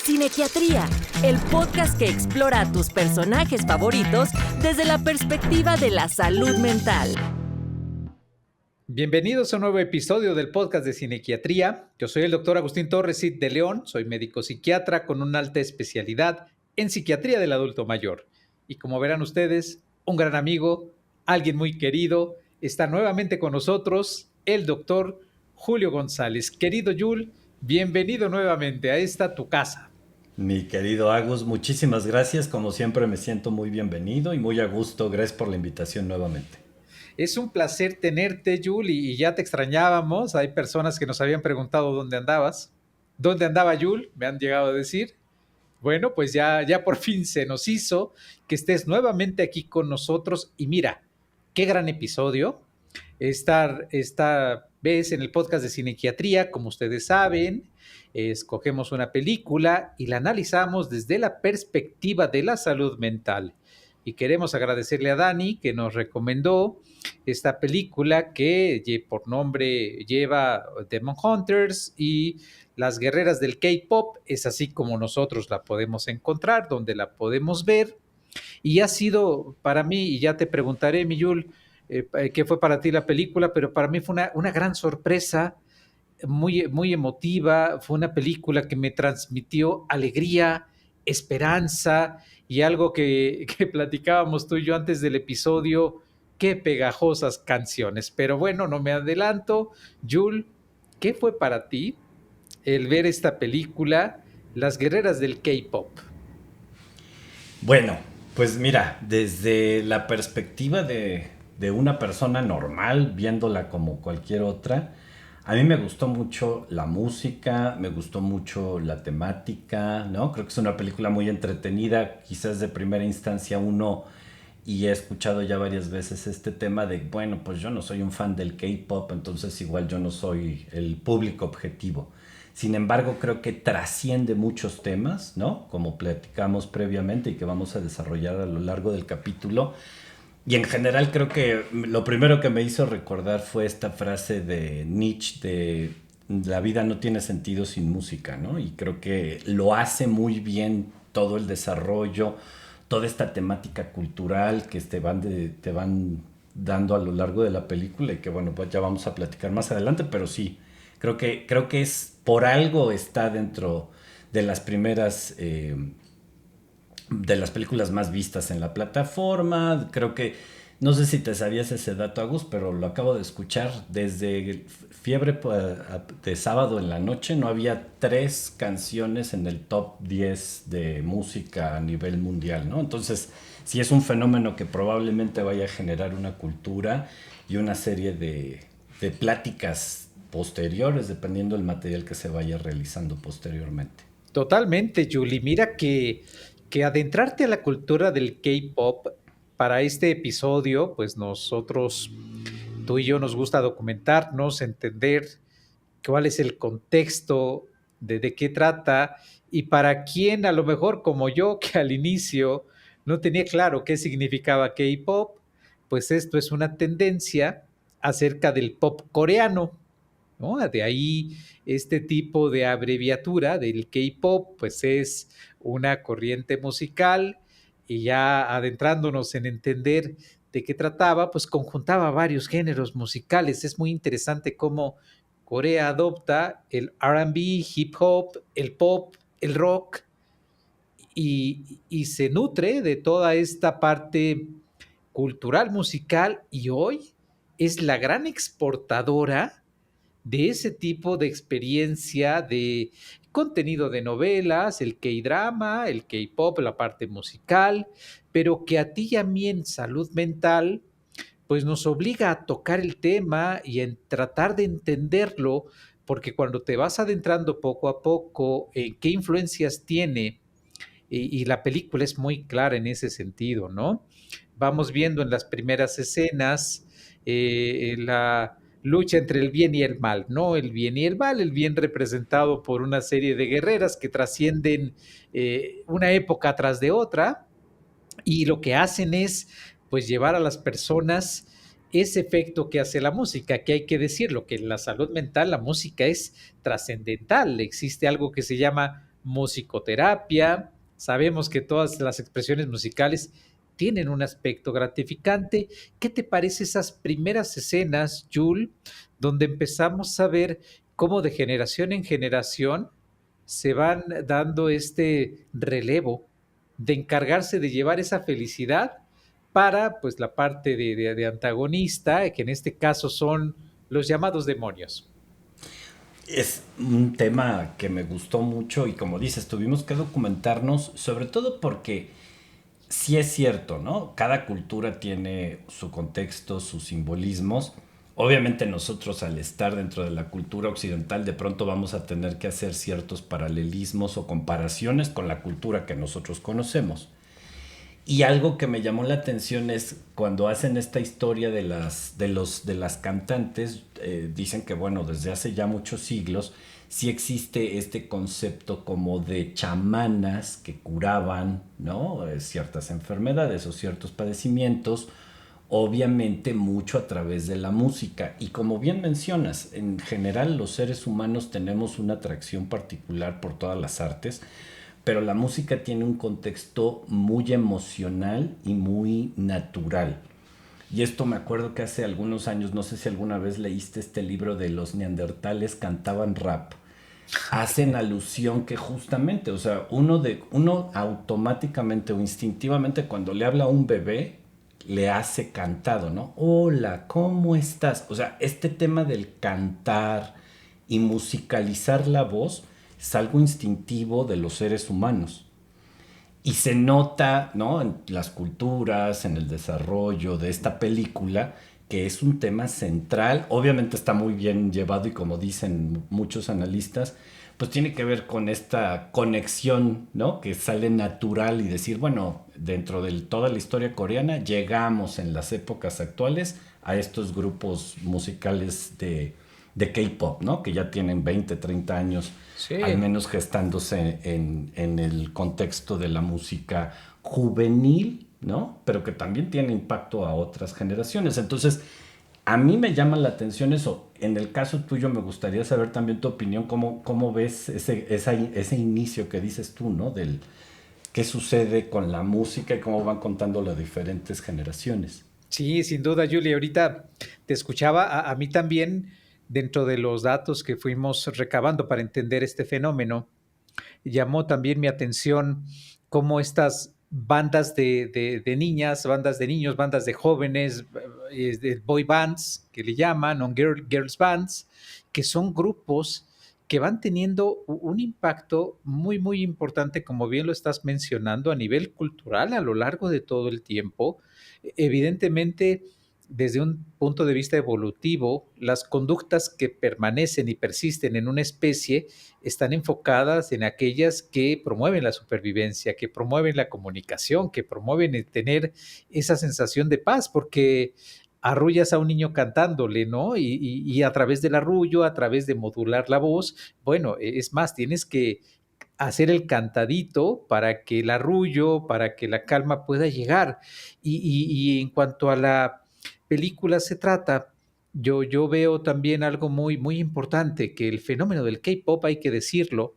Cinequiatría, el podcast que explora a tus personajes favoritos desde la perspectiva de la salud mental. Bienvenidos a un nuevo episodio del podcast de Cinequiatría. Yo soy el doctor Agustín Torres Cid de León, soy médico psiquiatra con una alta especialidad en psiquiatría del adulto mayor. Y como verán ustedes, un gran amigo, alguien muy querido, está nuevamente con nosotros, el doctor Julio González. Querido Yul, bienvenido nuevamente a esta tu casa. Mi querido Agus, muchísimas gracias. Como siempre me siento muy bienvenido y muy a gusto. Gracias por la invitación nuevamente. Es un placer tenerte, Yul, y ya te extrañábamos. Hay personas que nos habían preguntado dónde andabas. ¿Dónde andaba Yul? Me han llegado a decir. Bueno, pues ya por fin se nos hizo que estés nuevamente aquí con nosotros. Y mira, qué gran episodio. Esta vez en el podcast de Cinequiatría, como ustedes saben, escogemos una película y la analizamos desde la perspectiva de la salud mental. Y queremos agradecerle a Dani que nos recomendó esta película que por nombre lleva Demon Hunters y Las Guerreras del K-Pop. Es así como nosotros la podemos encontrar, donde la podemos ver. Y ha sido para mí, y ya te preguntaré, mi Yul, qué fue para ti la película, pero para mí fue una gran sorpresa, muy, muy emotiva. Fue una película que me transmitió alegría, esperanza y algo que platicábamos tú y yo antes del episodio. Qué pegajosas canciones. Pero bueno, no me adelanto. Yul, ¿qué fue para ti el ver esta película, Las Guerreras del K-Pop? Bueno, pues mira, desde la perspectiva de una persona normal, viéndola como cualquier otra, a mí me gustó mucho la música, me gustó mucho la temática, ¿no? Creo que es una película muy entretenida, quizás de primera instancia uno, y he escuchado ya varias veces este tema de, bueno, pues yo no soy un fan del K-pop, entonces igual yo no soy el público objetivo. Sin embargo, creo que trasciende muchos temas, ¿no? Como platicamos previamente y que vamos a desarrollar a lo largo del capítulo. Y en general creo que lo primero que me hizo recordar fue esta frase de Nietzsche de la vida no tiene sentido sin música, ¿no? Y creo que lo hace muy bien todo el desarrollo, toda esta temática cultural que te van dando a lo largo de la película y que bueno, pues ya vamos a platicar más adelante, pero sí, creo que es por algo está dentro de las primeras de las películas más vistas en la plataforma. Creo que, no sé si te sabías ese dato, Agus, pero lo acabo de escuchar. Desde Fiebre de Sábado en la Noche no había 3 canciones en el top 10 de música a nivel mundial, ¿no? Entonces, sí es un fenómeno que probablemente vaya a generar una cultura y una serie de pláticas posteriores, dependiendo del material que se vaya realizando posteriormente. Totalmente, Julie. Mira que adentrarte a la cultura del K-pop para este episodio, pues nosotros, tú y yo nos gusta documentarnos, entender cuál es el contexto, de qué trata, y para quien a lo mejor como yo, que al inicio no tenía claro qué significaba K-pop, pues esto es una tendencia acerca del pop coreano, ¿no? De ahí este tipo de abreviatura del K-pop, pues es una corriente musical, y ya adentrándonos en entender de qué trataba, pues conjuntaba varios géneros musicales. Es muy interesante cómo Corea adopta el R&B, hip hop, el pop, el rock, y se nutre de toda esta parte cultural musical, y hoy es la gran exportadora de ese tipo de experiencia, de contenido de novelas, el K-drama, el K-pop, la parte musical, pero que a ti y a mí en salud mental, pues nos obliga a tocar el tema y a tratar de entenderlo, porque cuando te vas adentrando poco a poco en qué influencias tiene, y la película es muy clara en ese sentido, ¿no? Vamos viendo en las primeras escenas la lucha entre el bien y el mal, ¿no? El bien y el mal, el bien representado por una serie de guerreras que trascienden una época tras de otra, y lo que hacen es, pues, llevar a las personas ese efecto que hace la música, que hay que decirlo, que en la salud mental la música es trascendental. Existe algo que se llama musicoterapia. Sabemos que todas las expresiones musicales tienen un aspecto gratificante. ¿Qué te parece esas primeras escenas, Jules, donde empezamos a ver cómo de generación en generación se van dando este relevo de encargarse de llevar esa felicidad para pues la parte de antagonista, que en este caso son los llamados demonios? Es un tema que me gustó mucho y como dices, tuvimos que documentarnos, sobre todo porque sí es cierto, ¿no? Cada cultura tiene su contexto, sus simbolismos. Obviamente nosotros al estar dentro de la cultura occidental de pronto vamos a tener que hacer ciertos paralelismos o comparaciones con la cultura que nosotros conocemos. Y algo que me llamó la atención es cuando hacen esta historia de las cantantes, dicen que bueno, desde hace ya muchos siglos sí existe este concepto como de chamanas que curaban, ¿no? Ciertas enfermedades o ciertos padecimientos, obviamente mucho a través de la música. Y como bien mencionas, en general los seres humanos tenemos una atracción particular por todas las artes, pero la música tiene un contexto muy emocional y muy natural. Y esto me acuerdo que hace algunos años, no sé si alguna vez leíste este libro de los neandertales cantaban rap. Hacen alusión que justamente, o sea, uno automáticamente o instintivamente cuando le habla a un bebé, le hace cantado, ¿no? Hola, ¿cómo estás? O sea, este tema del cantar y musicalizar la voz es algo instintivo de los seres humanos. Y se nota, ¿no? En las culturas, en el desarrollo de esta película, que es un tema central. Obviamente está muy bien llevado y como dicen muchos analistas, pues tiene que ver con esta conexión, ¿no? Que sale natural y decir, bueno, dentro de toda la historia coreana llegamos en las épocas actuales a estos grupos musicales de K-pop, ¿no? Que ya tienen 20, 30 años Sí. al menos gestándose en el contexto de la música juvenil, ¿no? Pero que también tiene impacto a otras generaciones. Entonces, a mí me llama la atención eso. En el caso tuyo me gustaría saber también tu opinión, cómo ves ese inicio que dices tú, ¿no? Del qué sucede con la música y cómo van contando las diferentes generaciones. Sí, sin duda, Julie. Ahorita te escuchaba, a mí también, dentro de los datos que fuimos recabando para entender este fenómeno, llamó también mi atención cómo estas bandas de niñas, bandas de niños, bandas de jóvenes, de boy bands, que le llaman, o girls bands, que son grupos que van teniendo un impacto muy, muy importante, como bien lo estás mencionando, a nivel cultural a lo largo de todo el tiempo. Evidentemente, desde un punto de vista evolutivo, las conductas que permanecen y persisten en una especie están enfocadas en aquellas que promueven la supervivencia, que promueven la comunicación, que promueven el tener esa sensación de paz, porque arrullas a un niño cantándole, ¿no? Y a través del arrullo, a través de modular la voz, bueno, es más, tienes que hacer el cantadito para que el arrullo, para que la calma pueda llegar. Y en cuanto a la película se trata, yo veo también algo muy, muy importante, que el fenómeno del K-pop, hay que decirlo,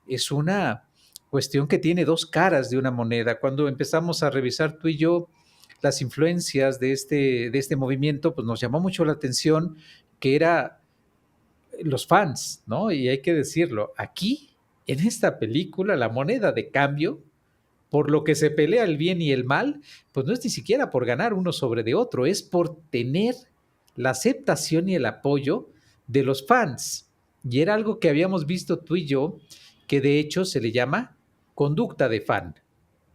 es una cuestión que tiene dos caras de una moneda. Cuando empezamos a revisar tú y yo las influencias de este movimiento, pues nos llamó mucho la atención que era los fans, ¿no? Y hay que decirlo, aquí, en esta película, la moneda de cambio, por lo que se pelea el bien y el mal, pues no es ni siquiera por ganar uno sobre de otro, es por tener la aceptación y el apoyo de los fans. Y era algo que habíamos visto tú y yo, que de hecho se le llama conducta de fan,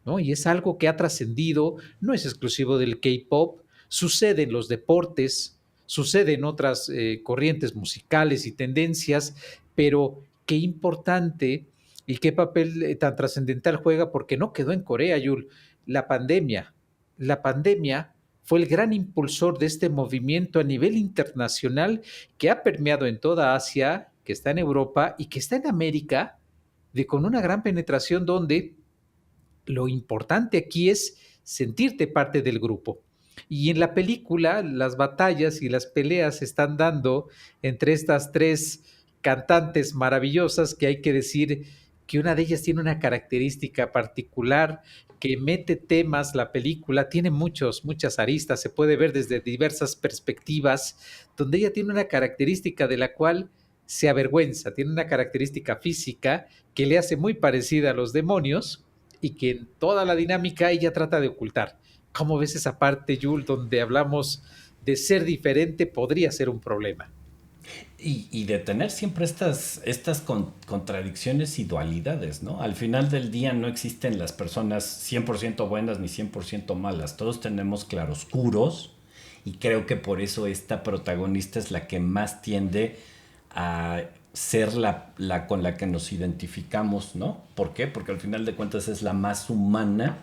¿no? Y es algo que ha trascendido, no es exclusivo del K-pop, sucede en los deportes, sucede en otras corrientes musicales y tendencias, pero qué importante y qué papel tan trascendental juega, porque no quedó en Corea, Yul. La pandemia, la pandemia fue el gran impulsor de este movimiento a nivel internacional que ha permeado en toda Asia, que está en Europa y que está en América, de con una gran penetración donde lo importante aquí es sentirte parte del grupo. Y en la película, las batallas y las peleas se están dando entre estas tres cantantes maravillosas que hay que decir que una de ellas tiene una característica particular que mete temas, la película tiene muchas aristas, se puede ver desde diversas perspectivas, donde ella tiene una característica de la cual se avergüenza, tiene una característica física que le hace muy parecida a los demonios y que en toda la dinámica ella trata de ocultar. ¿Cómo ves esa parte, Jules, donde hablamos de ser diferente podría ser un problema? Y de tener siempre estas contradicciones y dualidades, ¿no? Al final del día no existen las personas 100% buenas ni 100% malas. Todos tenemos claroscuros y creo que por eso esta protagonista es la que más tiende a ser la con la que nos identificamos, ¿no? ¿Por qué? Porque al final de cuentas es la más humana,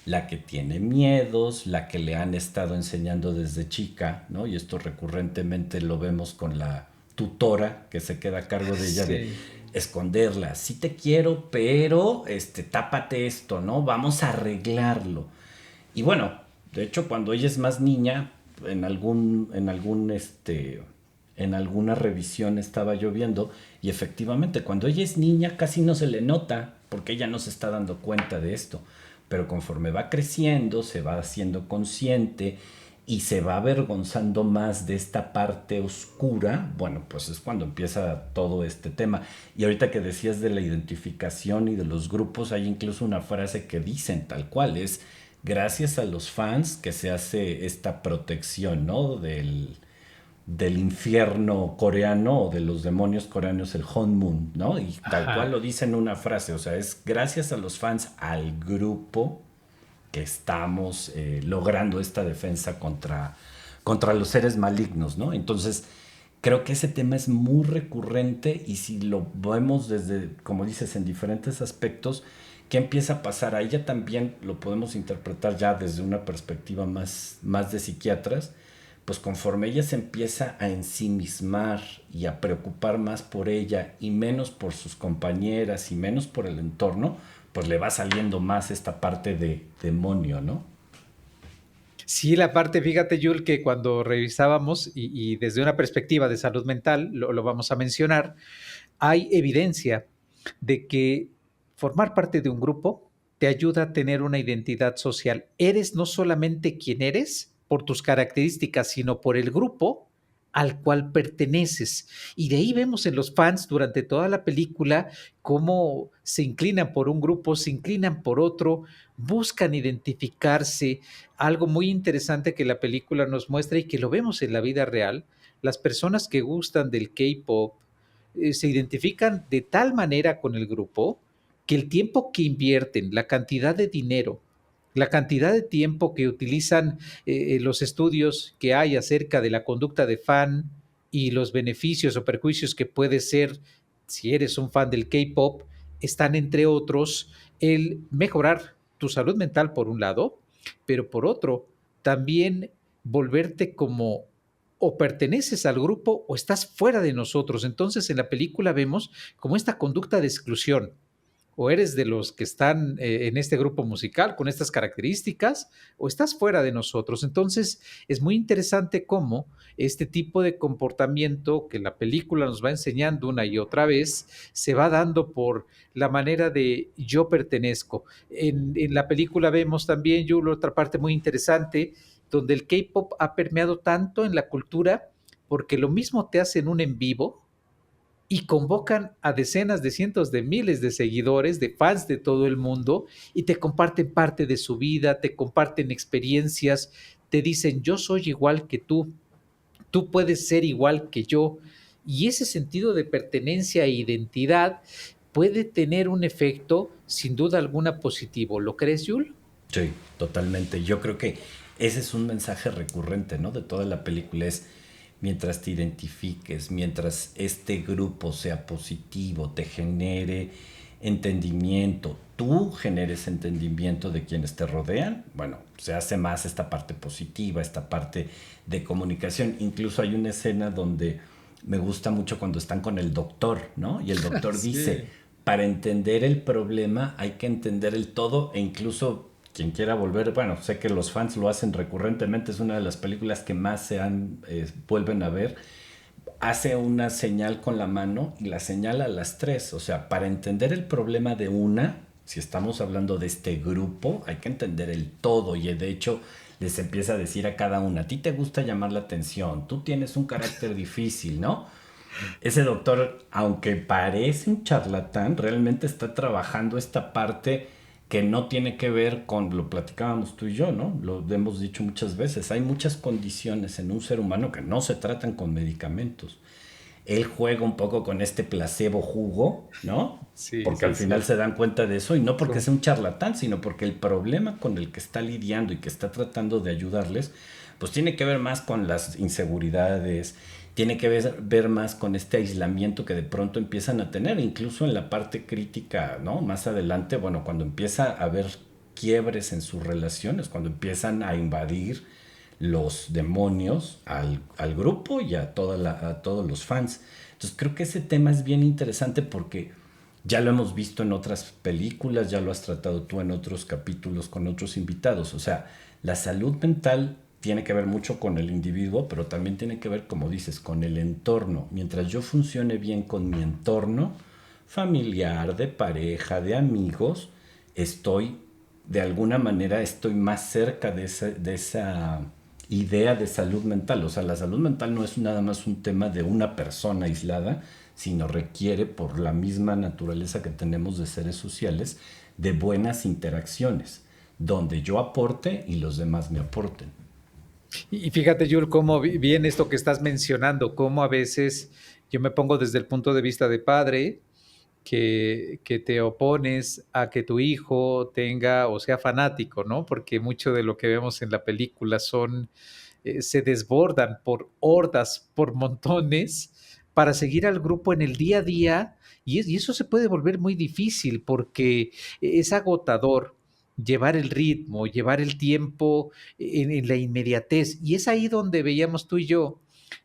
la que tiene miedos, la que le han estado enseñando desde chica, ¿no? Y esto recurrentemente lo vemos con la tutora que se queda a cargo de ella, de Sí. esconderla. Sí te quiero, pero tápate esto, ¿no? Vamos a arreglarlo. Y bueno, de hecho, cuando ella es más niña, en alguna revisión estaba yo viendo, y efectivamente, cuando ella es niña casi no se le nota, porque ella no se está dando cuenta de esto. Pero conforme va creciendo, se va haciendo consciente y se va avergonzando más de esta parte oscura, bueno, pues es cuando empieza todo este tema. Y ahorita que decías de la identificación y de los grupos, hay incluso una frase que dicen tal cual, es gracias a los fans que se hace esta protección, ¿no? Del infierno coreano o de los demonios coreanos, el Honmun, ¿no? Y tal cual lo Ajá. dice en una frase, o sea, es gracias a los fans, al grupo, que estamos logrando esta defensa contra los seres malignos, ¿no? Entonces, creo que ese tema es muy recurrente y si lo vemos desde, como dices, en diferentes aspectos, ¿qué empieza a pasar? A ella también lo podemos interpretar ya desde una perspectiva más de psiquiatras, pues conforme ella se empieza a ensimismar y a preocupar más por ella y menos por sus compañeras y menos por el entorno, pues le va saliendo más esta parte de demonio, ¿no? Sí, la parte, fíjate, Yul, que cuando revisábamos y desde una perspectiva de salud mental, lo vamos a mencionar, hay evidencia de que formar parte de un grupo te ayuda a tener una identidad social. Eres no solamente quien eres por tus características, sino por el grupo al cual perteneces. Y de ahí vemos en los fans durante toda la película cómo se inclinan por un grupo, se inclinan por otro, buscan identificarse. Algo muy interesante que la película nos muestra y que lo vemos en la vida real, las personas que gustan del K-pop, se identifican de tal manera con el grupo que el tiempo que invierten, la cantidad de dinero, la cantidad de tiempo que utilizan los estudios que hay acerca de la conducta de fan y los beneficios o perjuicios que puede ser si eres un fan del K-pop, están entre otros el mejorar tu salud mental por un lado, pero por otro, también volverte como o perteneces al grupo o estás fuera de nosotros. Entonces en la película vemos como esta conducta de exclusión. O eres de los que están en este grupo musical con estas características o estás fuera de nosotros. Entonces es muy interesante cómo este tipo de comportamiento que la película nos va enseñando una y otra vez se va dando por la manera de yo pertenezco. En la película vemos también, yo, otra parte muy interesante donde el K-pop ha permeado tanto en la cultura porque lo mismo te hacen un en vivo y convocan a decenas de cientos de miles de seguidores, de fans de todo el mundo y te comparten parte de su vida, te comparten experiencias, te dicen yo soy igual que tú puedes ser igual que yo y ese sentido de pertenencia e identidad puede tener un efecto sin duda alguna positivo. ¿Lo crees, Yul? Sí, totalmente. Yo creo que ese es un mensaje recurrente, ¿no? De toda la película es mientras te identifiques, mientras este grupo sea positivo, te genere entendimiento, tú generes entendimiento de quienes te rodean, bueno, se hace más esta parte positiva, esta parte de comunicación. Incluso hay una escena donde me gusta mucho cuando están con el doctor, ¿no? Y el doctor dice, Sí. para entender el problema hay que entender el todo e incluso quien quiera volver, bueno, sé que los fans lo hacen recurrentemente, es una de las películas que más vuelven a ver. hace una señal con la mano y la señala a las tres. O sea, para entender el problema de una, si estamos hablando de este grupo, hay que entender el todo. Y de hecho les empieza a decir a cada una, a ti te gusta llamar la atención, tú tienes un carácter difícil, ¿no? Ese doctor, aunque parece un charlatán, realmente está trabajando esta parte que no tiene que ver con, lo platicábamos tú y yo, ¿no? Lo hemos dicho muchas veces, hay muchas condiciones en un ser humano que no se tratan con medicamentos. Él juega un poco con este placebo jugo, ¿no? Sí, Porque sí, al final sí. se dan cuenta de eso y no porque sea un charlatán, sino porque el problema con el que está lidiando y que está tratando de ayudarles, pues tiene que ver más con las inseguridades, tiene que ver más con este aislamiento que de pronto empiezan a tener, incluso en la parte crítica, ¿no? Más adelante, bueno, cuando empieza a haber quiebres en sus relaciones, cuando empiezan a invadir los demonios al grupo y a todos los fans. Entonces creo que ese tema es bien interesante porque ya lo hemos visto en otras películas, ya lo has tratado tú en otros capítulos con otros invitados. O sea, la salud mental tiene que ver mucho con el individuo, pero también tiene que ver, como dices, con el entorno. Mientras yo funcione bien con mi entorno familiar, de pareja, de amigos, de alguna manera, estoy más cerca de esa idea de salud mental. O sea, la salud mental no es nada más un tema de una persona aislada, sino requiere, por la misma naturaleza que tenemos de seres sociales, de buenas interacciones, donde yo aporte y los demás me aporten. Y fíjate, Jules, cómo bien esto que estás mencionando, cómo a veces yo me pongo desde el punto de vista de padre, que te opones a que tu hijo tenga o sea fanático, ¿no? Porque mucho de lo que vemos en la película se desbordan por hordas, por montones, para seguir al grupo en el día a día, y eso se puede volver muy difícil porque es agotador llevar el ritmo, llevar el tiempo en la inmediatez, y es ahí donde veíamos tú y yo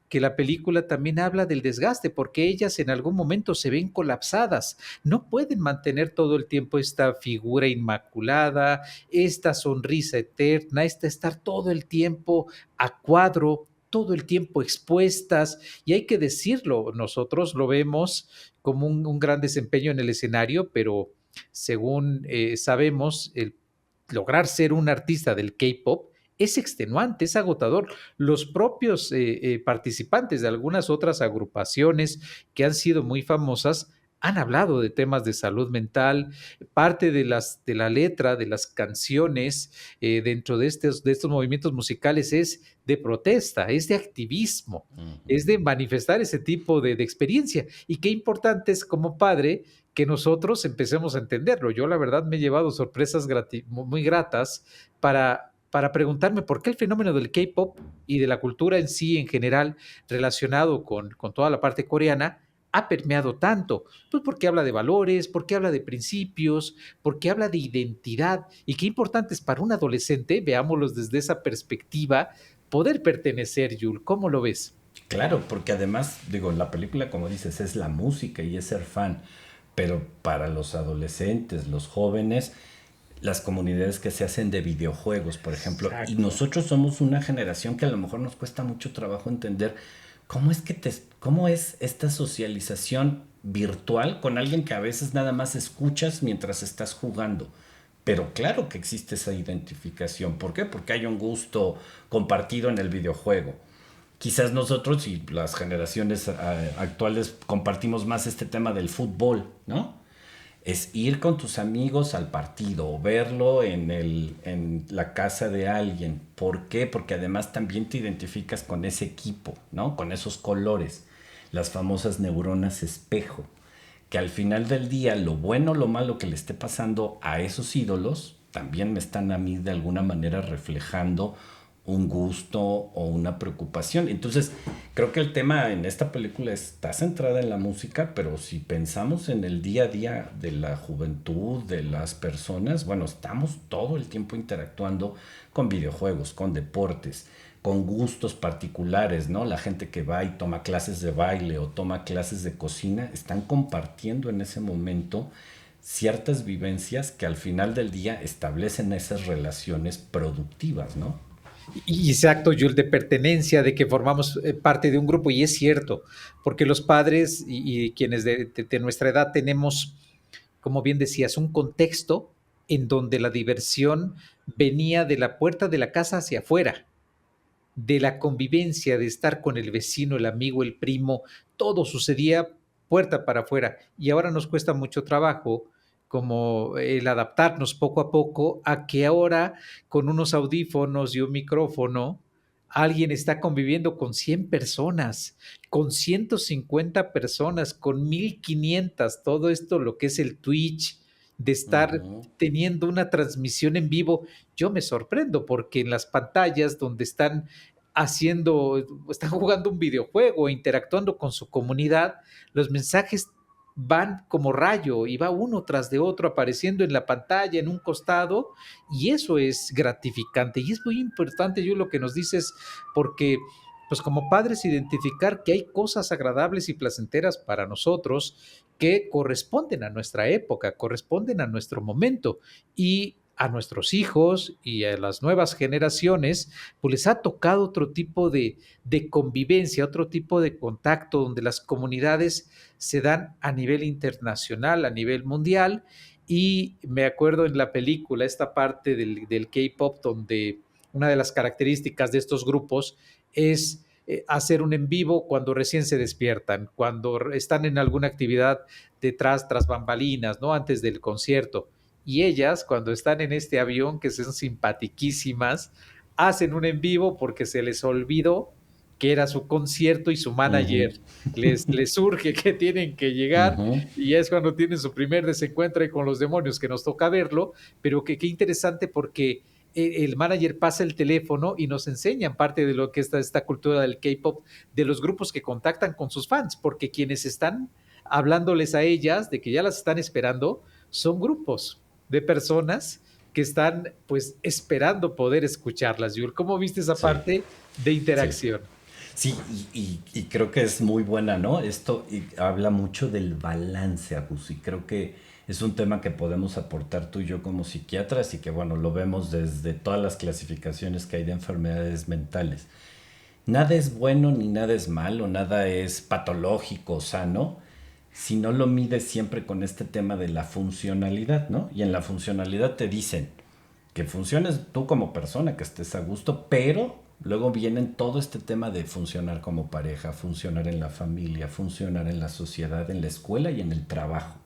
que la película también habla del desgaste, porque ellas en algún momento se ven colapsadas, no pueden mantener todo el tiempo esta figura inmaculada, esta sonrisa eterna, esta estar todo el tiempo a cuadro, todo el tiempo expuestas, y hay que decirlo, nosotros lo vemos como un gran desempeño en el escenario, pero según sabemos, el lograr ser un artista del K-pop es extenuante, es agotador. Los propios participantes de algunas otras agrupaciones que han sido muy famosas han hablado de temas de salud mental, parte de la letra, de las canciones dentro de estos movimientos musicales es de protesta, es de activismo, es de manifestar ese tipo de experiencia. Y qué importante es como padre que nosotros empecemos a entenderlo. Yo la verdad me he llevado sorpresas muy gratas para preguntarme por qué el fenómeno del K-pop y de la cultura en sí en general relacionado con toda la parte coreana ha permeado tanto, pues porque habla de valores, porque habla de principios, porque habla de identidad y qué importante es para un adolescente, veámoslos desde esa perspectiva, poder pertenecer, Yul, ¿cómo lo ves? Claro, porque además, digo, la película, como dices, es la música y es ser fan, pero para los adolescentes, los jóvenes, las comunidades que se hacen de videojuegos, por ejemplo, y Exacto. nosotros somos una generación que a lo mejor nos cuesta mucho trabajo entender cómo es esta socialización virtual con alguien que a veces nada más escuchas mientras estás jugando. Pero claro que existe esa identificación. ¿Por qué? Porque hay un gusto compartido en el videojuego. Quizás nosotros y las generaciones actuales compartimos más este tema del fútbol, ¿no? Es ir con tus amigos al partido o verlo en la casa de alguien. ¿Por qué? Porque además también te identificas con ese equipo, ¿no? Con esos colores, las famosas neuronas espejo, que al final del día lo bueno o lo malo que le esté pasando a esos ídolos también me están a mí de alguna manera reflejando un gusto o una preocupación. Entonces, creo que el tema en esta película está centrada en la música, pero si pensamos en el día a día de la juventud, de las personas, bueno, estamos todo el tiempo interactuando con videojuegos, con deportes, con gustos particulares, ¿no? La gente que va y toma clases de baile o toma clases de cocina, están compartiendo en ese momento ciertas vivencias que al final del día establecen esas relaciones productivas, ¿no? Y exacto, Jules, de pertenencia, de que formamos parte de un grupo, y es cierto, porque los padres y quienes de nuestra edad tenemos, como bien decías, un contexto en donde la diversión venía de la puerta de la casa hacia afuera, de la convivencia, de estar con el vecino, el amigo, el primo, todo sucedía puerta para afuera. Y ahora nos cuesta mucho trabajo como el adaptarnos poco a poco a que ahora con unos audífonos y un micrófono alguien está conviviendo con 100 personas, con 150 personas, con 1500, todo esto lo que es el Twitch, de estar Ujú. teniendo una transmisión en vivo. Yo me sorprendo porque en las pantallas donde están jugando un videojuego, interactuando con su comunidad, los mensajes van como rayo y va uno tras de otro apareciendo en la pantalla, en un costado, y eso es gratificante y es muy importante, yo lo que nos dices, porque pues como padres identificar que hay cosas agradables y placenteras para nosotros que corresponden a nuestra época, corresponden a nuestro momento, y a nuestros hijos y a las nuevas generaciones, pues les ha tocado otro tipo de convivencia, otro tipo de contacto, donde las comunidades se dan a nivel internacional, a nivel mundial. Y me acuerdo en la película, esta parte del K-pop, donde una de las características de estos grupos es hacer un en vivo cuando recién se despiertan, cuando están en alguna actividad detrás, tras bambalinas, ¿no? Antes del concierto. Y ellas, cuando están en este avión, que son simpatiquísimas, hacen un en vivo porque se les olvidó que era su concierto y su Ujú. manager les surge que tienen que llegar, Ujú. y es cuando tienen su primer desencuentro con los demonios, que nos toca verlo, pero que qué interesante porque el manager pasa el teléfono y nos enseñan parte de lo que es esta cultura del K-pop, de los grupos que contactan con sus fans, porque quienes están hablándoles a ellas de que ya las están esperando son grupos de personas que están pues esperando poder escucharlas. Yul, ¿cómo viste esa Sí, parte de sí. interacción? Sí, y creo que es muy buena, ¿no? Esto habla mucho del balance, Agus, y creo que es un tema que podemos aportar tú y yo como psiquiatras y que, bueno, lo vemos desde todas las clasificaciones que hay de enfermedades mentales. Nada es bueno ni nada es malo, nada es patológico, sano, si no lo mides siempre con este tema de la funcionalidad, ¿no? Y en la funcionalidad te dicen que funciones tú como persona, que estés a gusto, pero luego vienen todo este tema de funcionar como pareja, funcionar en la familia, funcionar en la sociedad, en la escuela y en el trabajo.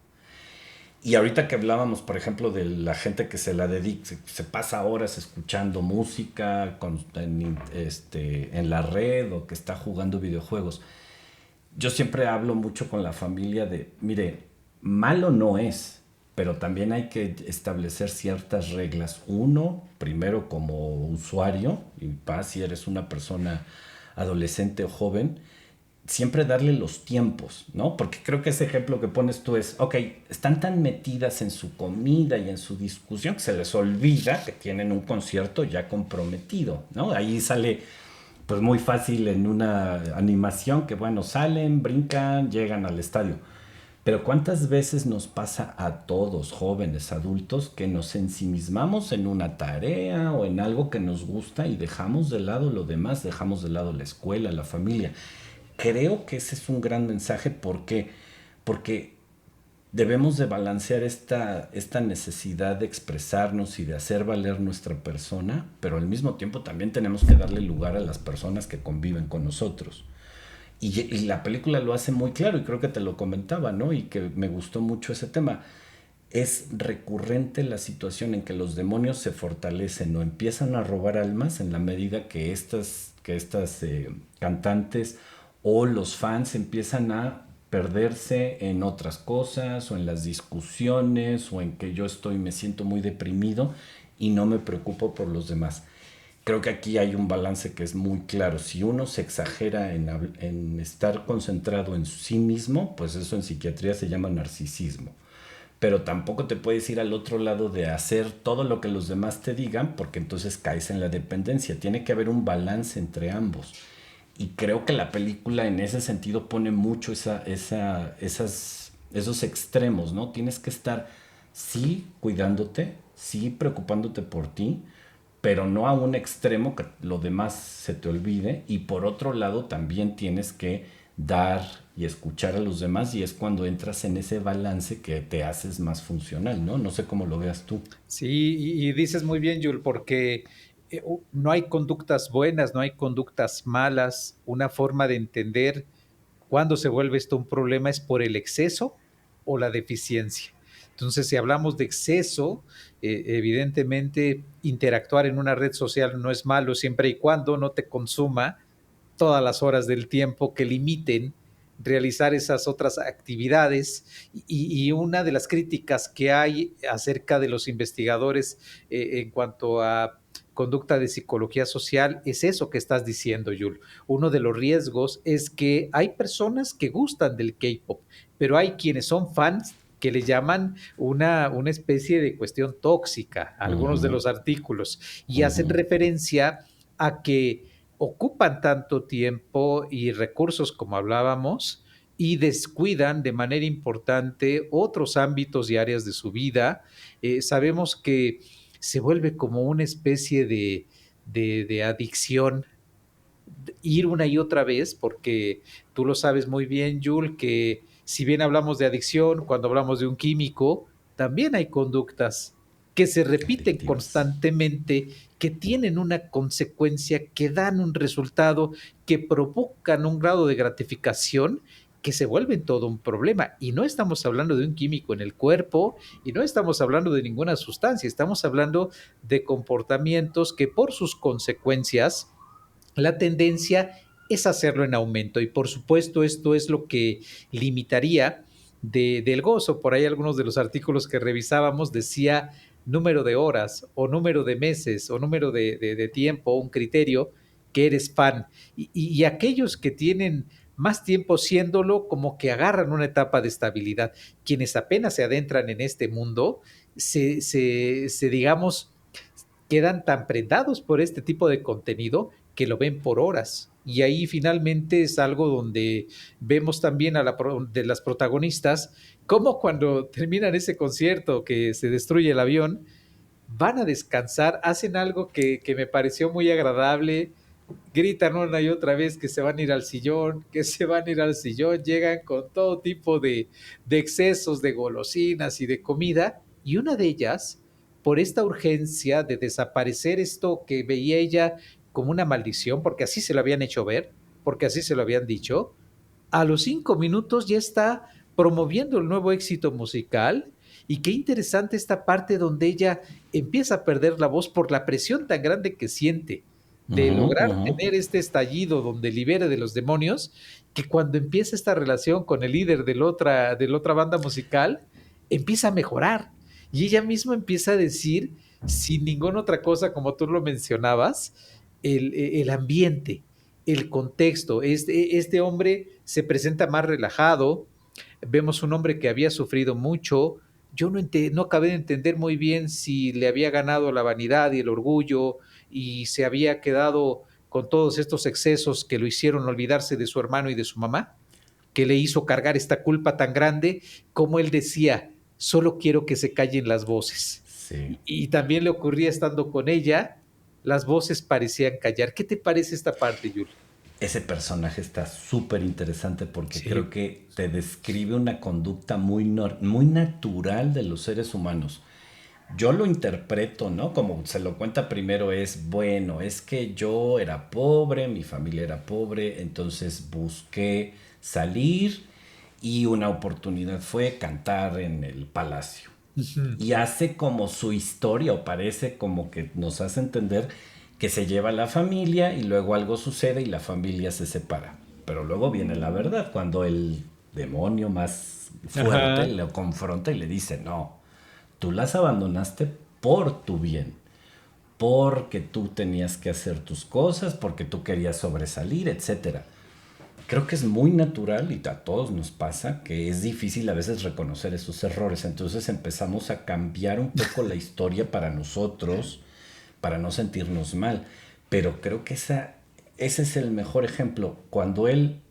Y ahorita que hablábamos, por ejemplo, de la gente que se la dedica, se pasa horas escuchando música en la red o que está jugando videojuegos. Yo siempre hablo mucho con la familia de, mire, malo no es, pero también hay que establecer ciertas reglas. Uno, primero como usuario, y más si eres una persona adolescente o joven, siempre darle los tiempos, ¿no? Porque creo que ese ejemplo que pones tú es, ok, están tan metidas en su comida y en su discusión que se les olvida que tienen un concierto ya comprometido, ¿no? Ahí sale pues muy fácil en una animación que bueno, salen, brincan, llegan al estadio. Pero ¿cuántas veces nos pasa a todos, jóvenes, adultos, que nos ensimismamos en una tarea o en algo que nos gusta y dejamos de lado lo demás, dejamos de lado la escuela, la familia? Creo que ese es un gran mensaje porque debemos de balancear esta necesidad de expresarnos y de hacer valer nuestra persona, pero al mismo tiempo también tenemos que darle lugar a las personas que conviven con nosotros. Y la película lo hace muy claro y creo que te lo comentaba, ¿no? Y que me gustó mucho ese tema. Es recurrente la situación en que los demonios se fortalecen o empiezan a robar almas en la medida que estas cantantes o los fans empiezan a perderse en otras cosas o en las discusiones o en que me siento muy deprimido y no me preocupo por los demás. Creo que aquí hay un balance que es muy claro. Si uno se exagera en estar concentrado en sí mismo, pues eso en psiquiatría se llama narcisismo. Pero tampoco te puedes ir al otro lado de hacer todo lo que los demás te digan, porque entonces caes en la dependencia. Tiene que haber un balance entre ambos. Y creo que la película en ese sentido pone mucho esos extremos, ¿no? Tienes que estar, sí, cuidándote, sí, preocupándote por ti, pero no a un extremo que lo demás se te olvide. Y por otro lado también tienes que dar y escuchar a los demás, y es cuando entras en ese balance que te haces más funcional, ¿no? No sé cómo lo veas tú. Sí, y dices muy bien, Yul, porque no hay conductas buenas, no hay conductas malas. Una forma de entender cuándo se vuelve esto un problema es por el exceso o la deficiencia. Entonces, si hablamos de exceso, evidentemente interactuar en una red social no es malo siempre y cuando no te consuma todas las horas del tiempo que limiten realizar esas otras actividades. Y una de las críticas que hay acerca de los investigadores en cuanto a conducta de psicología social es eso que estás diciendo, Yul. Uno de los riesgos es que hay personas que gustan del K-pop, pero hay quienes son fans que le llaman una especie de cuestión tóxica a algunos de Ujú, los artículos y hacen ujú. referencia a que ocupan tanto tiempo y recursos como hablábamos y descuidan de manera importante otros ámbitos y áreas de su vida. Sabemos que se vuelve como una especie de adicción ir una y otra vez, porque tú lo sabes muy bien, Jules, que si bien hablamos de adicción, cuando hablamos de un químico, también hay conductas que se repiten Adictivas. constantemente, que tienen una consecuencia, que dan un resultado, que provocan un grado de gratificación que se vuelven todo un problema. Y no estamos hablando de un químico en el cuerpo y no estamos hablando de ninguna sustancia, estamos hablando de comportamientos que por sus consecuencias la tendencia es hacerlo en aumento y por supuesto esto es lo que limitaría del gozo. Por ahí algunos de los artículos que revisábamos decía número de horas o número de meses o número de tiempo, un criterio que eres fan. Y aquellos que tienen más tiempo siéndolo, como que agarran una etapa de estabilidad. Quienes apenas se adentran en este mundo, digamos, quedan tan prendados por este tipo de contenido que lo ven por horas. Y ahí finalmente es algo donde vemos también de las protagonistas, como cuando terminan ese concierto que se destruye el avión, van a descansar, hacen algo que me pareció muy agradable, gritan una y otra vez que se van a ir al sillón, que se van a ir al sillón, llegan con todo tipo de excesos de golosinas y de comida, y una de ellas, por esta urgencia de desaparecer esto que veía ella como una maldición, porque así se lo habían hecho ver, porque así se lo habían dicho, a los 5 minutos ya está promoviendo el nuevo éxito musical. Y qué interesante esta parte donde ella empieza a perder la voz por la presión tan grande que siente de Ujú, lograr ujú. tener este estallido donde libere de los demonios, que cuando empieza esta relación con el líder de la otra banda musical, empieza a mejorar. Y ella misma empieza a decir, sin ninguna otra cosa, como tú lo mencionabas, el ambiente, el contexto. Este hombre se presenta más relajado, vemos un hombre que había sufrido mucho. Yo no acabé de entender muy bien si le había ganado la vanidad y el orgullo y se había quedado con todos estos excesos que lo hicieron olvidarse de su hermano y de su mamá, que le hizo cargar esta culpa tan grande, como él decía, solo quiero que se callen las voces. Sí. Y también le ocurría estando con ella, las voces parecían callar. ¿Qué te parece esta parte, Yul? Ese personaje está súper interesante porque creo Sí. que te describe una conducta muy natural de los seres humanos. Yo lo interpreto, ¿no? Como se lo cuenta primero es, bueno, es que yo era pobre, mi familia era pobre, entonces busqué salir y una oportunidad fue cantar en el palacio. Ujú. Y hace como su historia, o parece como que nos hace entender que se lleva a la familia y luego algo sucede y la familia se separa. Pero luego viene la verdad, cuando el demonio más fuerte Ajá. lo confronta y le dice, no, tú las abandonaste por tu bien, porque tú tenías que hacer tus cosas, porque tú querías sobresalir, etcétera. Creo que es muy natural y a todos nos pasa que es difícil a veces reconocer esos errores. Entonces empezamos a cambiar un poco la historia para nosotros, para no sentirnos mal. Pero creo que ese es el mejor ejemplo. Cuando él,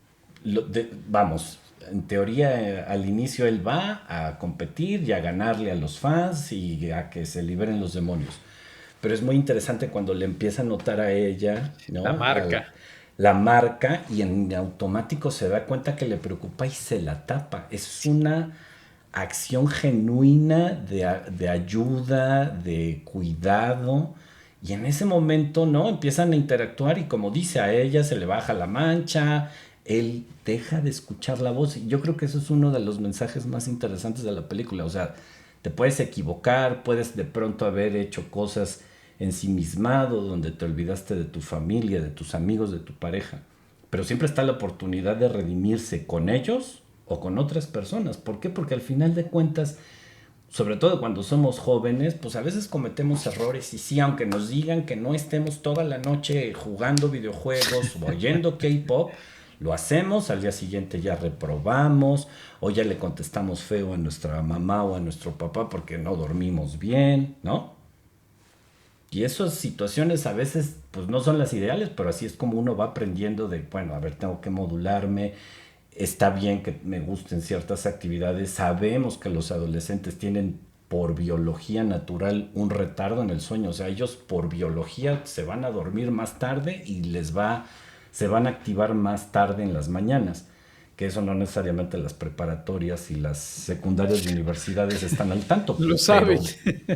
vamos, en teoría al inicio él va a competir y a ganarle a los fans y a que se liberen los demonios. pero es muy interesante cuando le empieza a notar a ella, ¿no? La marca. La marca, y en automático se da cuenta que le preocupa y se la tapa. Es una acción genuina de ayuda, de cuidado, y en ese momento, ¿no? Empiezan a interactuar y como dice, a ella se le baja la mancha, él deja de escuchar la voz, y yo creo que eso es uno de los mensajes más interesantes de la película. O sea, te puedes equivocar, puedes de pronto haber hecho cosas ensimismado, donde te olvidaste de tu familia, de tus amigos, de tu pareja, pero siempre está la oportunidad de redimirse con ellos o con otras personas. ¿Por qué? Porque al final de cuentas, sobre todo cuando somos jóvenes, pues a veces cometemos errores, y sí, aunque nos digan que no estemos toda la noche jugando videojuegos o oyendo K-pop, lo hacemos, al día siguiente ya reprobamos, o ya le contestamos feo a nuestra mamá o a nuestro papá porque no dormimos bien, ¿no? Y esas situaciones a veces pues no son las ideales, pero así es como uno va aprendiendo de, bueno, a ver, tengo que modularme, está bien que me gusten ciertas actividades, sabemos que los adolescentes tienen por biología natural un retardo en el sueño, o sea, ellos por biología se van a dormir más tarde y se van a activar más tarde en las mañanas, que eso no necesariamente las preparatorias y las secundarias y universidades están al tanto. Lo saben.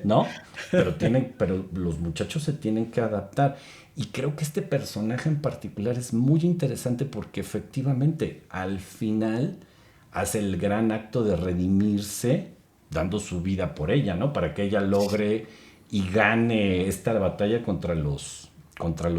¿No? Pero los muchachos se tienen que adaptar. Y creo que este personaje en particular es muy interesante porque efectivamente al final hace el gran acto de redimirse dando su vida por ella, ¿no? Para que ella logre y gane esta batalla contra los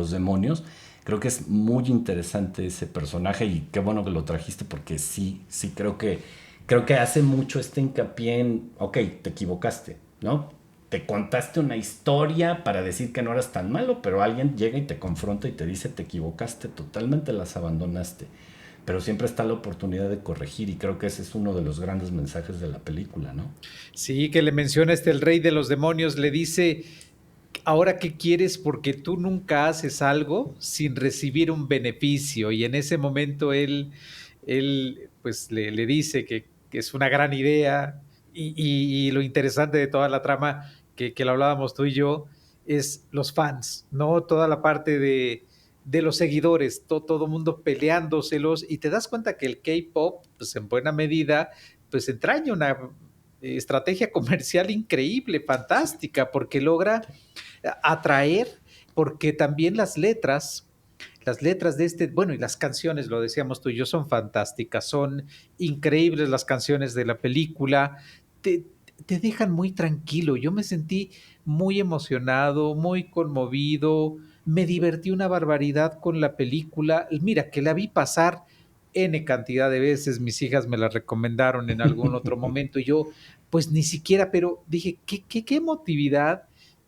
demonios. Creo que es muy interesante ese personaje, y qué bueno que lo trajiste porque sí creo que hace mucho este hincapié en, ok, te equivocaste, ¿no? Te contaste una historia para decir que no eras tan malo, pero alguien llega y te confronta y te dice te equivocaste, totalmente las abandonaste. Pero siempre está la oportunidad de corregir, y creo que ese es uno de los grandes mensajes de la película, ¿no? Sí, que le menciona el rey de los demonios, le dice, ahora qué quieres, porque tú nunca haces algo sin recibir un beneficio. Y en ese momento él pues le dice que es una gran idea, y lo interesante de toda la trama que lo hablábamos tú y yo es los fans, ¿no? Toda la parte de los seguidores, todo mundo peleándoselos, y te das cuenta que el K-pop, pues en buena medida, pues entraña una estrategia comercial increíble, fantástica, porque logra atraer, porque también las letras de bueno, y las canciones, lo decíamos tú y yo, son fantásticas, son increíbles las canciones de la película, te, te dejan muy tranquilo. Yo me sentí muy emocionado, muy conmovido, me divertí una barbaridad con la película. Mira, que la vi pasar N cantidad de veces, mis hijas me la recomendaron en algún otro momento, y yo, pues ni siquiera, pero dije, qué emotividad,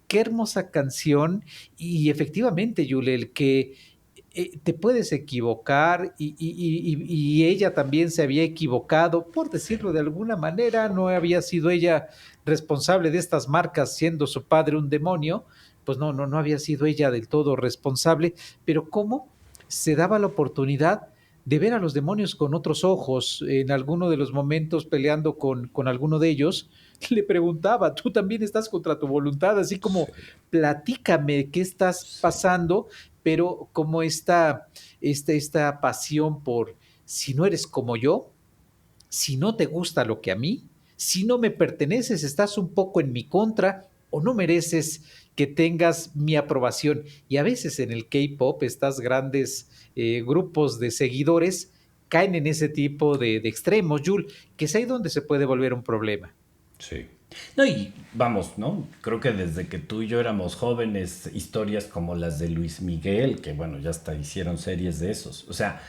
qué hermosa canción. Y efectivamente, Yule, el que te puedes equivocar, y ella también se había equivocado, por decirlo de alguna manera, no había sido ella responsable de estas marcas, siendo su padre un demonio, pues no había sido ella del todo responsable, pero cómo se daba la oportunidad de ver a los demonios con otros ojos. En alguno de los momentos, peleando con alguno de ellos, le preguntaba, tú también estás contra tu voluntad, así como, Sí. platícame qué estás pasando, pero como esta pasión por, si no eres como yo, si no te gusta lo que a mí, si no me perteneces, estás un poco en mi contra, o no mereces que tengas mi aprobación. Y a veces en el K-pop, estas grandes grupos de seguidores caen en ese tipo de extremos, Jul, que es ahí donde se puede volver un problema. Sí. No, y vamos, ¿no? Creo que desde que tú y yo éramos jóvenes, historias como las de Luis Miguel, que bueno, ya hasta hicieron series de esos. O sea,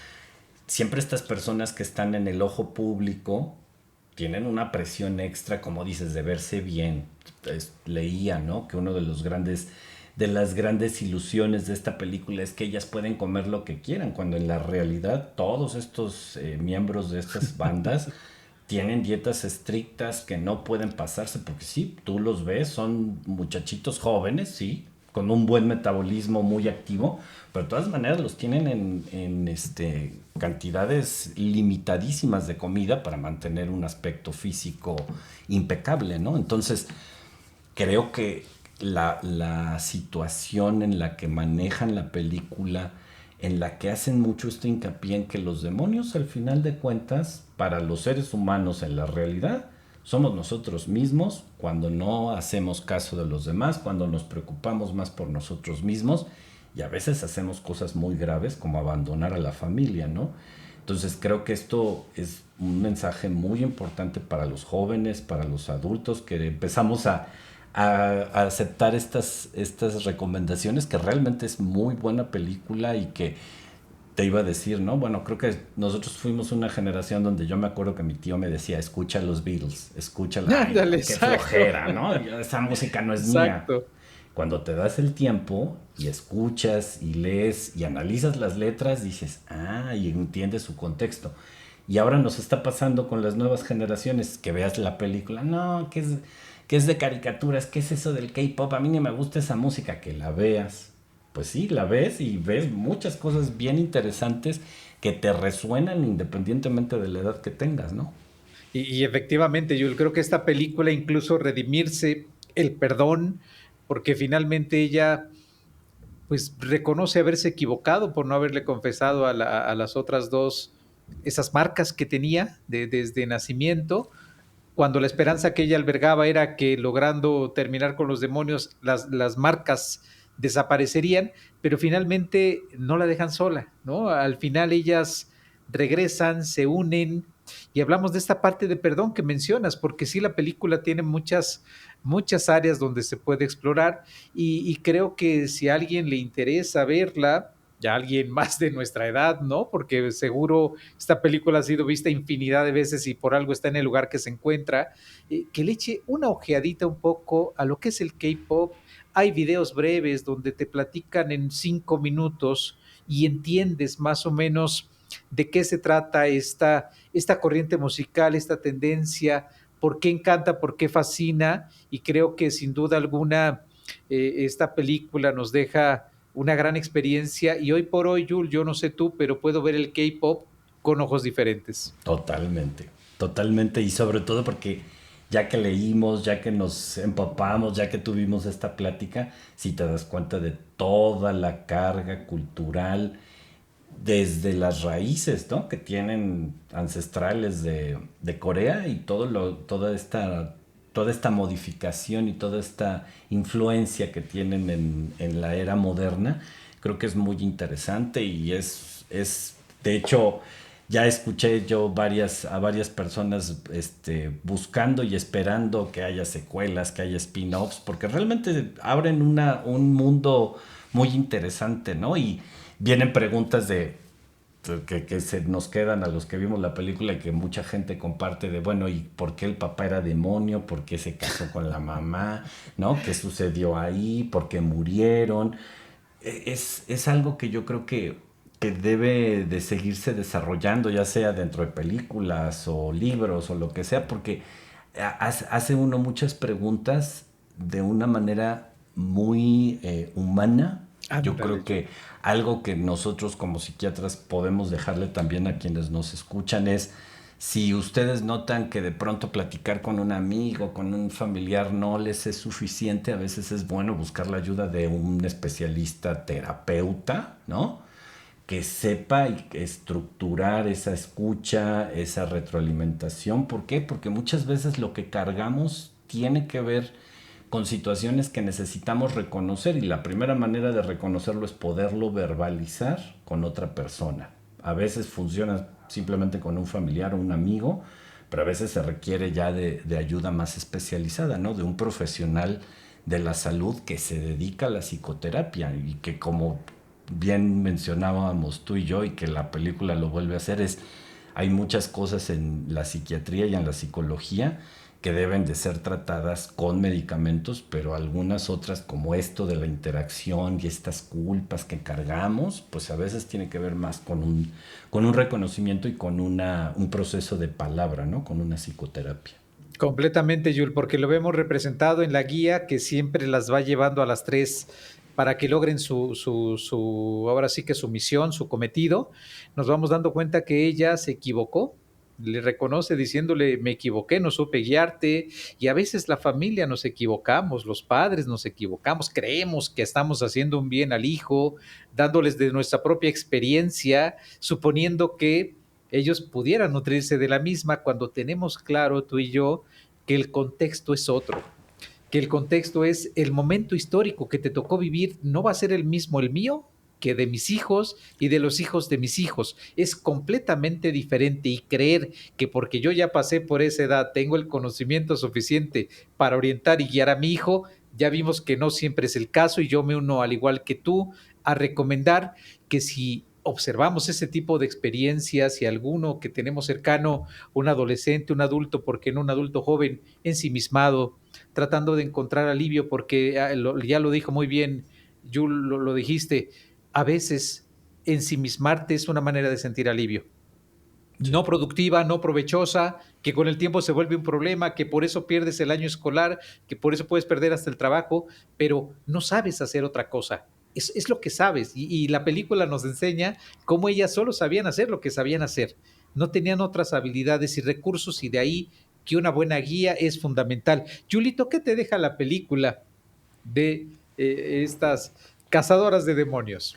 siempre estas personas que están en el ojo público tienen una presión extra, como dices, de verse bien. Leía, ¿no? Que uno de las grandes ilusiones de esta película es que ellas pueden comer lo que quieran, cuando en la realidad todos estos miembros de estas bandas tienen dietas estrictas que no pueden pasarse, porque sí, tú los ves, son muchachitos jóvenes, sí, con un buen metabolismo muy activo, pero de todas maneras los tienen en cantidades limitadísimas de comida para mantener un aspecto físico impecable, ¿no? Entonces, creo que la situación en la que manejan la película, en la que hacen mucho este hincapié en que los demonios, al final de cuentas, para los seres humanos en la realidad, somos nosotros mismos cuando no hacemos caso de los demás, cuando nos preocupamos más por nosotros mismos y a veces hacemos cosas muy graves como abandonar a la familia, ¿no? Entonces creo que esto es un mensaje muy importante para los jóvenes, para los adultos, que empezamos a aceptar estas recomendaciones, que realmente es muy buena película y que te iba a decir, ¿no? Bueno, creo que nosotros fuimos una generación donde yo me acuerdo que mi tío me decía, escucha los Beatles, escúchala, ay, Ándale, qué exacto. flojera, ¿no? Esa música no es mía. Exacto. Cuando te das el tiempo y escuchas y lees y analizas las letras, dices, ah, y entiendes su contexto. Y ahora nos está pasando con las nuevas generaciones, que veas la película, no, que es de caricaturas, ¿qué es eso del K-pop? A mí ni me gusta esa música, que la veas. Pues sí, la ves y ves muchas cosas bien interesantes que te resuenan independientemente de la edad que tengas, ¿no? Y efectivamente, yo creo que esta película incluso redimirse el perdón, porque finalmente ella pues reconoce haberse equivocado por no haberle confesado a las otras dos esas marcas que tenía desde nacimiento, cuando la esperanza que ella albergaba era que logrando terminar con los demonios, las marcas desaparecerían, pero finalmente no la dejan sola, ¿no? Al final ellas regresan, se unen y hablamos de esta parte de perdón que mencionas, porque sí la película tiene muchas áreas donde se puede explorar y creo que si a alguien le interesa verla, ya alguien más de nuestra edad, ¿no? Porque seguro esta película ha sido vista infinidad de veces y por algo está en el lugar que se encuentra, que le eche una ojeadita un poco a lo que es el K-pop. Hay videos breves donde te platican en 5 minutos y entiendes más o menos de qué se trata esta corriente musical, esta tendencia, por qué encanta, por qué fascina, y creo que sin duda alguna esta película nos deja una gran experiencia y hoy por hoy, Jules, yo no sé tú, pero puedo ver el K-pop con ojos diferentes. Totalmente, totalmente. Y sobre todo porque ya que leímos, ya que nos empapamos, ya que tuvimos esta plática, si te das cuenta de toda la carga cultural desde las raíces, ¿no? Que tienen ancestrales de Corea y toda esta modificación y toda esta influencia que tienen en la era moderna, creo que es muy interesante y de hecho, ya escuché yo a varias personas buscando y esperando que haya secuelas, que haya spin-offs, porque realmente abren un mundo muy interesante, ¿no? Y vienen preguntas que se nos quedan a los que vimos la película y que mucha gente comparte de, bueno, ¿y por qué el papá era demonio? ¿Por qué se casó con la mamá? ¿No? ¿Qué sucedió ahí? ¿Por qué murieron? Es algo que yo creo que debe de seguirse desarrollando, ya sea dentro de películas o libros o lo que sea, porque hace uno muchas preguntas de una manera muy humana. Yo Ándale, creo que algo que nosotros como psiquiatras podemos dejarle también a quienes nos escuchan es, si ustedes notan que de pronto platicar con un amigo, con un familiar no les es suficiente, a veces es bueno buscar la ayuda de un especialista terapeuta, ¿no? Que sepa y estructurar esa escucha, esa retroalimentación. ¿Por qué? Porque muchas veces lo que cargamos tiene que ver con situaciones que necesitamos reconocer y la primera manera de reconocerlo es poderlo verbalizar con otra persona. A veces funciona simplemente con un familiar o un amigo, pero a veces se requiere ya de ayuda más especializada, ¿no? De un profesional de la salud que se dedica a la psicoterapia y que, como bien mencionábamos tú y yo y que la película lo vuelve a hacer, hay muchas cosas en la psiquiatría y en la psicología que deben de ser tratadas con medicamentos, pero algunas otras, como esto de la interacción y estas culpas que cargamos, pues a veces tiene que ver más con un reconocimiento y con un proceso de palabra, ¿no? Con una psicoterapia. completamente, Jules, porque lo vemos representado en la guía que siempre las va llevando a las tres para que logren ahora sí que su misión, su cometido. Nos vamos dando cuenta que ella se equivocó, le reconoce diciéndole, me equivoqué, no supe guiarte, y a veces la familia nos equivocamos, los padres nos equivocamos, creemos que estamos haciendo un bien al hijo, dándoles de nuestra propia experiencia, suponiendo que ellos pudieran nutrirse de la misma, cuando tenemos claro tú y yo que el contexto es otro, que el contexto es el momento histórico que te tocó vivir, no va a ser el mismo el mío que de mis hijos y de los hijos de mis hijos. Es completamente diferente, y creer que porque yo ya pasé por esa edad, tengo el conocimiento suficiente para orientar y guiar a mi hijo, ya vimos que no siempre es el caso, y yo me uno, al igual que tú, a recomendar que si observamos ese tipo de experiencias y alguno que tenemos cercano, un adolescente, un adulto, porque no un adulto joven, ensimismado, tratando de encontrar alivio, porque ya lo dijo muy bien, Yul, lo dijiste, a veces ensimismarte es una manera de sentir alivio. Sí. No productiva, no provechosa, que con el tiempo se vuelve un problema, que por eso pierdes el año escolar, que por eso puedes perder hasta el trabajo, pero no sabes hacer otra cosa. Es lo que sabes, y la película nos enseña cómo ellas solo sabían hacer lo que sabían hacer. No tenían otras habilidades y recursos, y de ahí que una buena guía es fundamental. Julito, ¿qué te deja la película de estas cazadoras de demonios?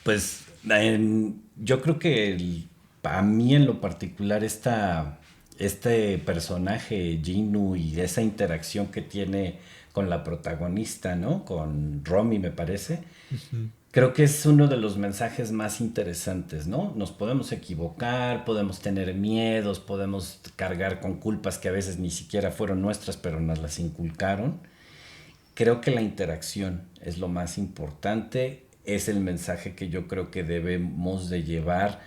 Pues yo creo que para mí en lo particular este personaje Ginu y esa interacción que tiene con la protagonista, ¿no? Con Romy, me parece. Uh-huh. Creo que es uno de los mensajes más interesantes, ¿no? Nos podemos equivocar, podemos tener miedos, podemos cargar con culpas que a veces ni siquiera fueron nuestras, pero nos las inculcaron. Creo que la interacción es lo más importante, es el mensaje que yo creo que debemos de llevar,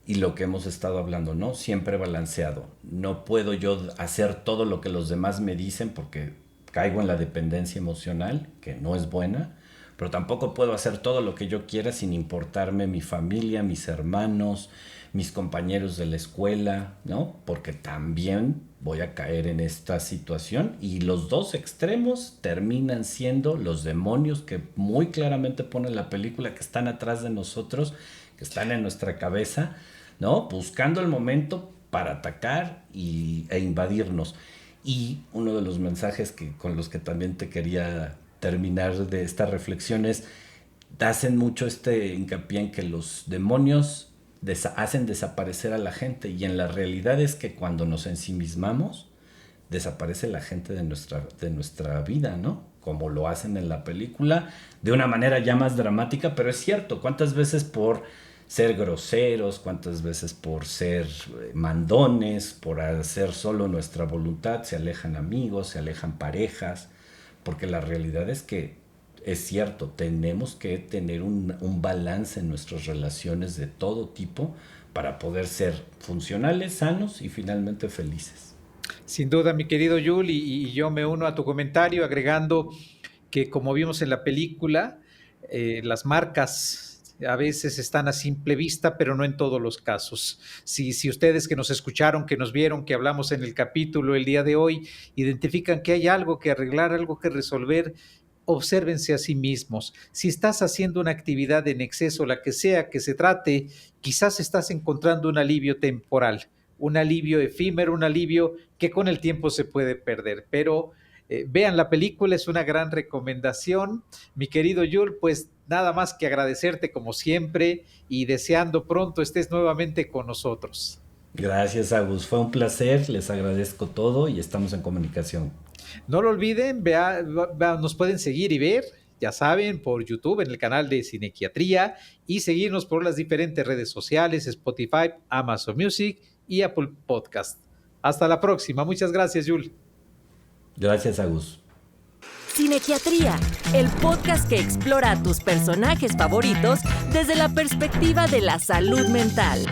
y lo que hemos estado hablando, ¿no? Siempre balanceado. No puedo yo hacer todo lo que los demás me dicen porque caigo en la dependencia emocional, que no es buena, pero tampoco puedo hacer todo lo que yo quiera sin importarme mi familia, mis hermanos, mis compañeros de la escuela, ¿no? Porque también voy a caer en esta situación, y los dos extremos terminan siendo los demonios que muy claramente pone la película, que están atrás de nosotros, que están en nuestra cabeza, ¿no? Buscando el momento para atacar e invadirnos. Y uno de los mensajes con los que también te quería terminar de esta reflexión es, hacen mucho hincapié en que los demonios hacen desaparecer a la gente, y en la realidad es que cuando nos ensimismamos, desaparece la gente de nuestra vida, ¿no? Como lo hacen en la película, de una manera ya más dramática, pero es cierto. ¿Cuántas veces por ser groseros, cuántas veces por ser mandones, por hacer solo nuestra voluntad, se alejan amigos, se alejan parejas? Porque la realidad es que es cierto, tenemos que tener un balance en nuestras relaciones de todo tipo para poder ser funcionales, sanos y finalmente felices. Sin duda, mi querido Yul, y yo me uno a tu comentario agregando que, como vimos en la película, las marcas a veces están a simple vista, pero no en todos los casos. Si ustedes que nos escucharon, que nos vieron, que hablamos en el capítulo el día de hoy, identifican que hay algo que arreglar, algo que resolver, obsérvense a sí mismos. Si estás haciendo una actividad en exceso, la que sea que se trate, quizás estás encontrando un alivio temporal, un alivio efímero, un alivio que con el tiempo se puede perder. Pero vean la película, es una gran recomendación. Mi querido Yul, pues nada más que agradecerte como siempre, y deseando pronto estés nuevamente con nosotros. Gracias, Agus. Fue un placer, les agradezco todo y estamos en comunicación. No lo olviden, nos pueden seguir y ver, ya saben, por YouTube en el canal de Cinequiatría, y seguirnos por las diferentes redes sociales, Spotify, Amazon Music y Apple Podcast. Hasta la próxima. Muchas gracias, Yul. Gracias, Agus. Cinequiatría, el podcast que explora a tus personajes favoritos desde la perspectiva de la salud mental.